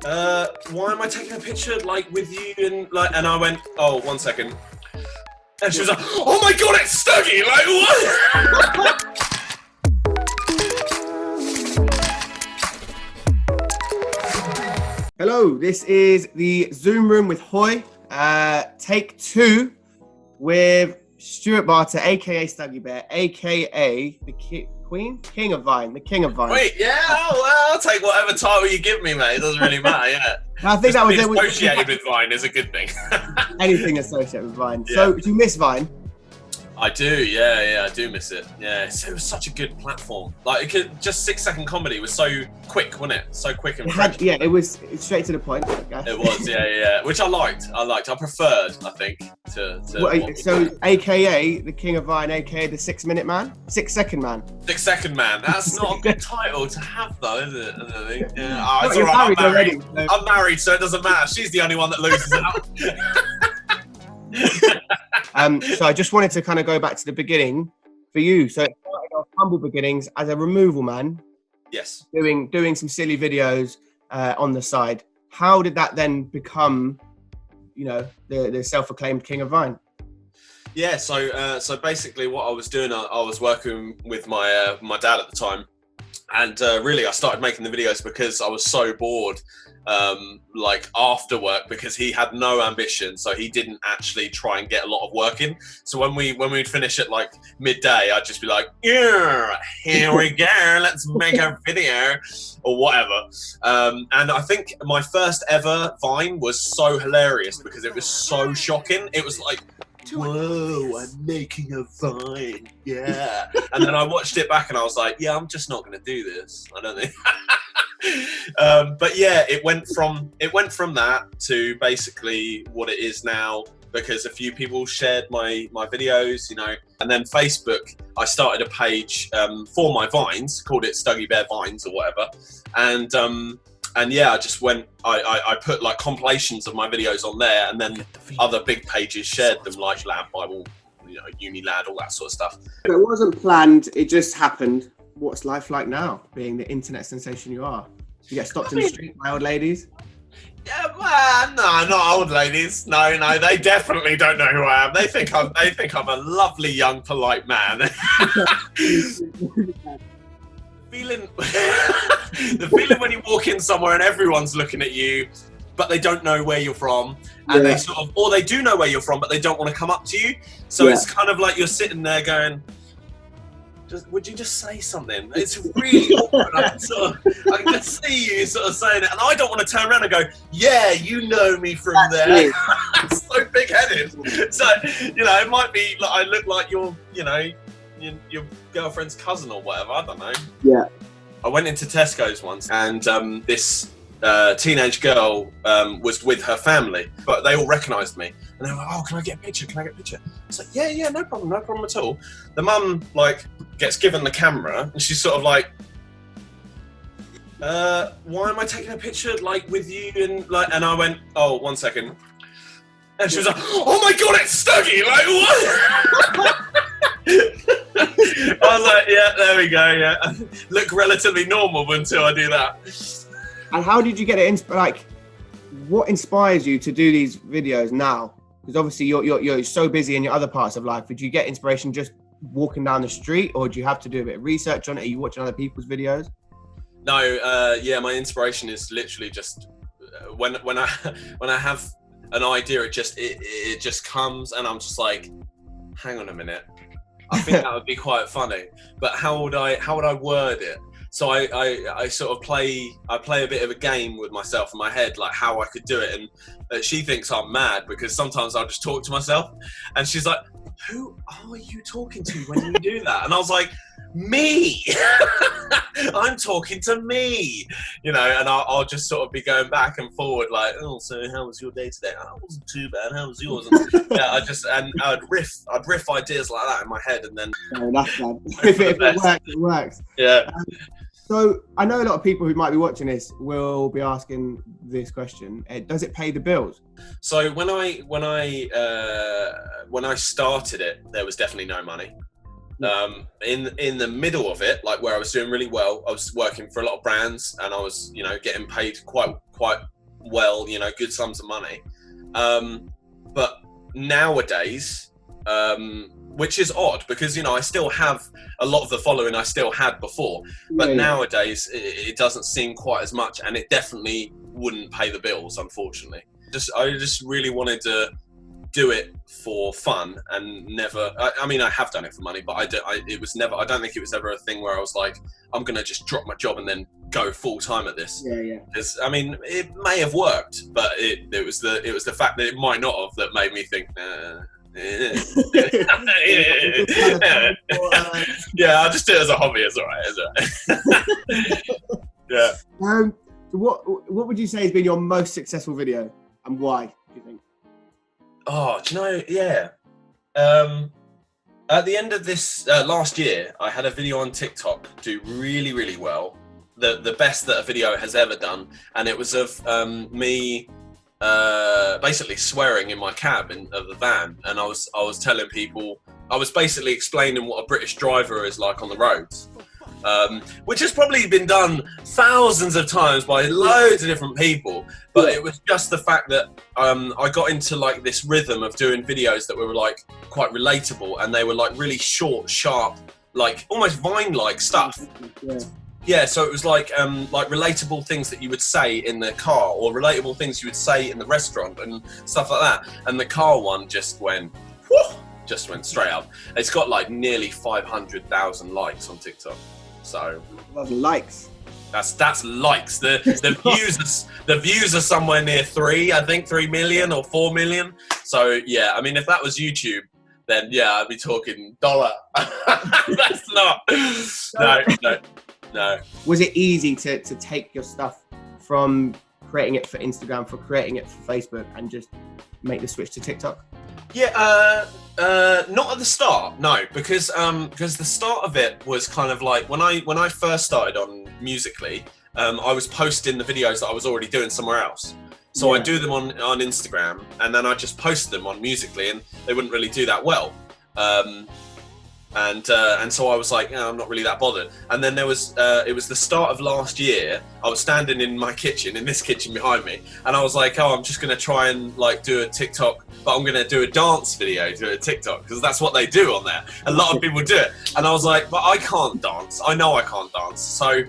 why am I taking a picture like with you and like? And I went, oh, 1 second. And she was like, oh my god, it's Stuggy! Like, what? Hello, this is the Zoom room with Hoy. Take 2 with Stuart Barter, aka Stuggy Bear, aka the King of Vine. Wait, yeah, I'll take whatever title you give me, mate. It doesn't really matter, yeah. I think that was associated with Vine is a good thing. Anything associated with Vine. Yeah. So, do you miss Vine? I do, yeah, I do miss it. Yeah, it was such a good platform. Like, just 6-second comedy was so quick, wasn't it? So quick and fresh. Yeah, it was straight to the point. It was, yeah. Which I liked. I preferred, I think, to so, aka the King of Vine, aka the 6-minute man, 6-second man. 6-second man. That's not a good title to have, though, is it? I think. Yeah. It's all right. I'm married. I'm married, so it doesn't matter. She's the only one that loses out. So I just wanted to kind of go back to the beginning for you. So it started off humble beginnings as a removal man. Yes. Doing some silly videos on the side. How did that then become, the self-acclaimed King of Vine? Yeah. So basically, what I was doing, I was working with my dad at the time, and really, I started making the videos because I was so bored. Like after work, because he had no ambition, so he didn't actually try and get a lot of work in. So when we'd finish at like midday, I'd just be like, yeah, here we go, let's make a video or whatever. And I think my first ever Vine was so hilarious because it was so shocking. It was like, whoa, I'm making a Vine, yeah. And then I watched it back and I was like, yeah, I'm just not going to do this. I don't think. But yeah, it went from that to basically what it is now, because a few people shared my videos, and then Facebook, I started a page for my Vines, called it Stuggy Bear Vines or whatever, and yeah, I just went, I put like compilations of my videos on there, and then other big pages shared them, like Lad Bible, Uni Lad, all that sort of stuff. It wasn't planned, it just happened. What's life like now, being the internet sensation you are? You get stopped in the street by old ladies? Yeah, man, no, not old ladies. No, they definitely don't know who I am. They think I'm a lovely, young, polite man. The feeling when you walk in somewhere and everyone's looking at you, but they don't know where you're from, and they or they do know where you're from, but they don't want to come up to you. So it's kind of like you're sitting there going, would you just say something? It's really awkward. I can just see you sort of saying it, and I don't want to turn around and go, yeah, you know me from there. I'm so big-headed. So, it might be like I look like your girlfriend's cousin or whatever. I don't know. Yeah. I went into Tesco's once, and this teenage girl was with her family, but they all recognised me, and they were like, "Oh, can I get a picture? Can I get a picture?" I was like, "Yeah, no problem at all." The mum gets given the camera, and she's sort of like, "Why am I taking a picture like with you?" And I went, "Oh, 1 second," and she was like, "Oh my god, it's Stuggy! Like what?" I was like, "Yeah, there we go. Yeah, look relatively normal until I do that." And how did you get it? What inspires you to do these videos now? Because obviously you're so busy in your other parts of life. Did you get inspiration just walking down the street, or do you have to do a bit of research on it? Are you watching other people's videos? No, yeah, my inspiration is literally just when I have an idea, it just comes, and I'm just like, hang on a minute, I think that would be quite funny, but how would I word it? So I sort of play a bit of a game with myself in my head, like how I could do it. And she thinks I'm mad because sometimes I'll just talk to myself, and she's like, who are you talking to when you do that? And I was like, me. I'm talking to me, and I'll just sort of be going back and forward like, oh, so how was your day today? Oh, it wasn't too bad. How was yours? And, yeah, I'd riff ideas like that in my head, and then that's bad. If it works, it works. Yeah. So I know a lot of people who might be watching this will be asking this question: does it pay the bills? So when I started it, there was definitely no money. In the middle of it, like where I was doing really well, I was working for a lot of brands, and I was, getting paid quite well, you know, good sums of money. But nowadays, which is odd because, you know, I still have a lot of the following I still had before, but nowadays it doesn't seem quite as much, and it definitely wouldn't pay the bills, unfortunately. I just really wanted to do it for fun and never, I mean, I have done it for money, but I don't think it was ever a thing where I was like, I'm going to just drop my job and then go full time at this. Yeah. Because, I mean, it may have worked, but it was the fact that it might not have that made me think, yeah, I'll just do it as a hobby. It's all right. Yeah. So what would you say has been your most successful video, and why, do you think? Oh, do you know? Yeah. At the end of this last year, I had a video on TikTok do really, really well. The best that a video has ever done, and it was of me basically swearing in my cab of the van, and I was telling people, I was basically explaining what a British driver is like on the roads, which has probably been done thousands of times by loads of different people, but it was just the fact that I got into like this rhythm of doing videos that were like quite relatable, and they were like really short, sharp, like almost Vine-like stuff. Yeah, so it was like relatable things that you would say in the car, or relatable things you would say in the restaurant and stuff like that. And the car one just went straight up. It's got like nearly 500,000 likes on TikTok. So likes. That's likes. The views are somewhere near 3 million or 4 million. So yeah, I mean, if that was YouTube, then yeah, I'd be talking dollar. That's not. No. Was it easy to take your stuff from creating it for Instagram, for creating it for Facebook, and just make the switch to TikTok? Yeah, not at the start, no, because the start of it was kind of like when I first started on Musical.ly, I was posting the videos that I was already doing somewhere else. So I do them on Instagram, and then I just post them on Musical.ly, and they wouldn't really do that well. And so I was like, I'm not really that bothered. And then it was the start of last year. I was standing in my kitchen, in this kitchen behind me, and I was like, I'm just going to try and like do a TikTok, but I'm going to do a dance video to a TikTok, because that's what they do on there. A lot of people do it. And I was like, but I can't dance. I know I can't dance. So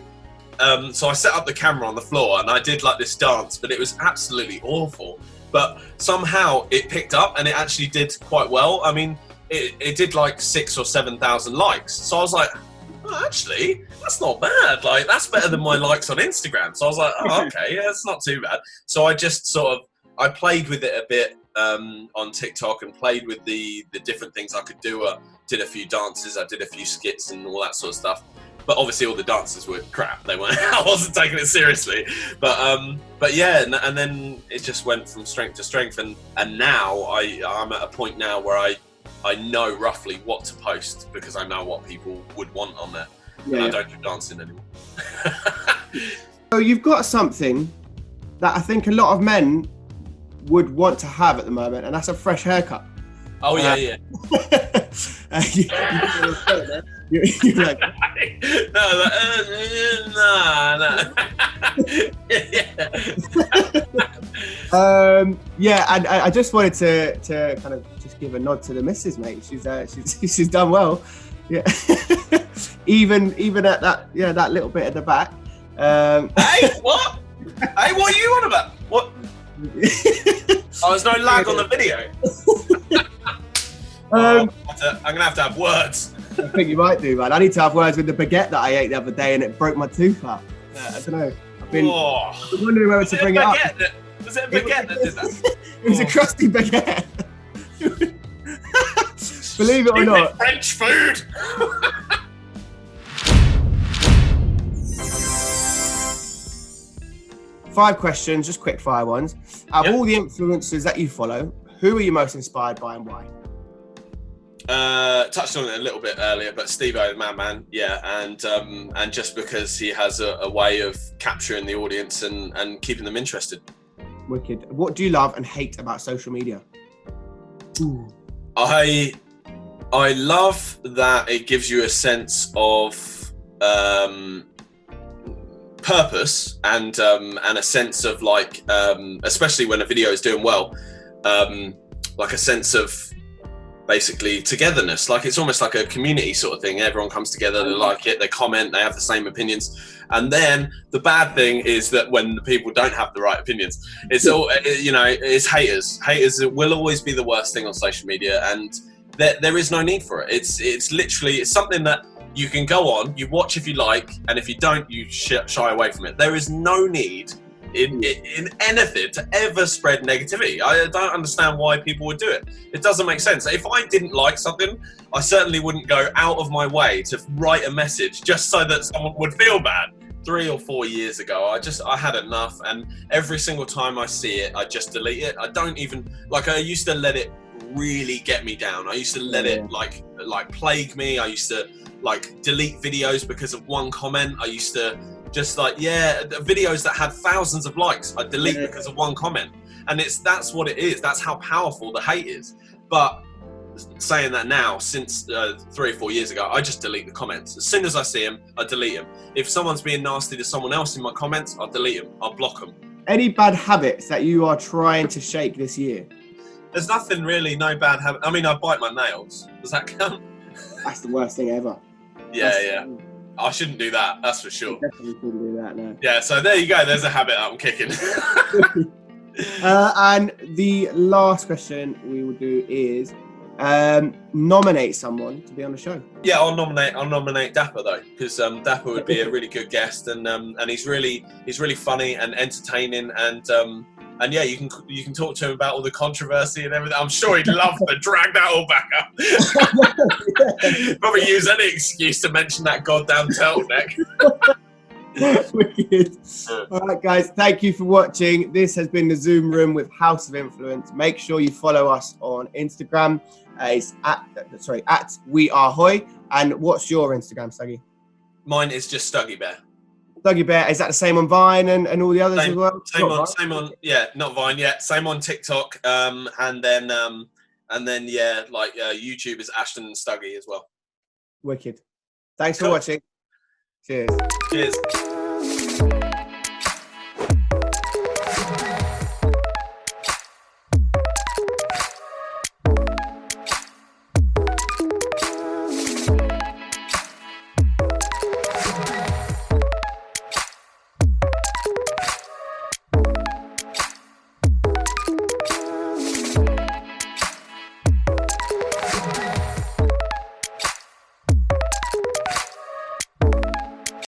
I set up the camera on the floor and I did like this dance, but it was absolutely awful. But somehow it picked up, and it actually did quite well. I mean, it did like 6,000 or 7,000 likes. So I was like, actually, that's not bad. Like, that's better than my likes on Instagram. So I was like, okay, yeah, it's not too bad. So I just I played with it a bit on TikTok, and played with the different things I could do. Did a few dances, I did a few skits and all that sort of stuff. But obviously all the dances were crap. They weren't. I wasn't taking it seriously. But yeah, and then it just went from strength to strength, and now I'm at a point now where I know roughly what to post, because I know what people would want on there. And I don't do dancing anymore. So you've got something that I think a lot of men would want to have at the moment, and that's a fresh haircut. Oh yeah. You're like, and I just wanted to kind of just give a nod to the missus, mate. She's done well. Yeah. even at that little bit at the back. Hey, what? Hey, what are you on about? What? Oh, there's no lag on the video. I'm gonna have to have words. I think you might do, man. I need to have words with the baguette that I ate the other day, and it broke my tooth out. I don't know. I've been wondering whether to bring it up. Was it a baguette that did that? It was a crusty baguette. Believe it or not. French food. Five questions, just quick fire ones. Out of all the influencers that you follow, who are you most inspired by and why? Touched on it a little bit earlier, but Steve-O, man, yeah, and just because he has a way of capturing the audience and keeping them interested. Wicked. What do you love and hate about social media? Ooh. I love that it gives you a sense of purpose and a sense of like, especially when a video is doing well, like a sense of basically togetherness. Like it's almost like a community sort of thing. Everyone comes together, they like it, they comment, they have the same opinions. And then the bad thing is that when the people don't have the right opinions, it's all, you know, it's haters. Haters will always be the worst thing on social media, and there is no need for it. It's literally, it's something that you can go on, you watch if you like, and if you don't, you shy away from it. There is no need in anything to ever spread negativity. I don't understand why people would do it. It doesn't make sense. If I didn't like something, I certainly wouldn't go out of my way to write a message just so that someone would feel bad. 3 or 4 years ago, I had enough, and every single time I see it, I just delete it. I don't even, like, I used to let it really get me down. I used to let it like plague me. I used to like delete videos because of one comment. I used to just like, videos that had thousands of likes, I delete because of one comment. And that's what it is. That's how powerful the hate is. But saying that now, since 3 or 4 years ago, I just delete the comments. As soon as I see them, I delete them. If someone's being nasty to someone else in my comments, I'll delete them. I'll block them. Any bad habits that you are trying to shake this year? There's nothing really, no bad habit. I mean, I bite my nails. Does that count? That's the worst thing ever. Yeah. I shouldn't do that, that's for sure. Definitely shouldn't do that, no. Yeah, so there you go. There's a habit I'm kicking. And the last question we will do is nominate someone to be on the show. Yeah, I'll nominate Dapper though, because Dapper would be a really good guest, and he's really funny and entertaining, and yeah, you can talk to him about all the controversy and everything. I'm sure he'd love to drag that all back up. Probably use any excuse to mention that goddamn turtleneck. Wicked. All right, guys, thank you for watching. This has been the Zoom Room with House of Influence. Make sure you follow us on Instagram. It's at We Are Hoy. And what's your Instagram, Stuggy? Mine is just Stuggy Bear. Stuggy Bear, is that the same on Vine and all the others as well? Same on, yeah, not Vine, yeah, same on TikTok, and then yeah, like YouTube is Ashton and Stuggy as well. Wicked. Thanks for watching. Cheers. Cheers.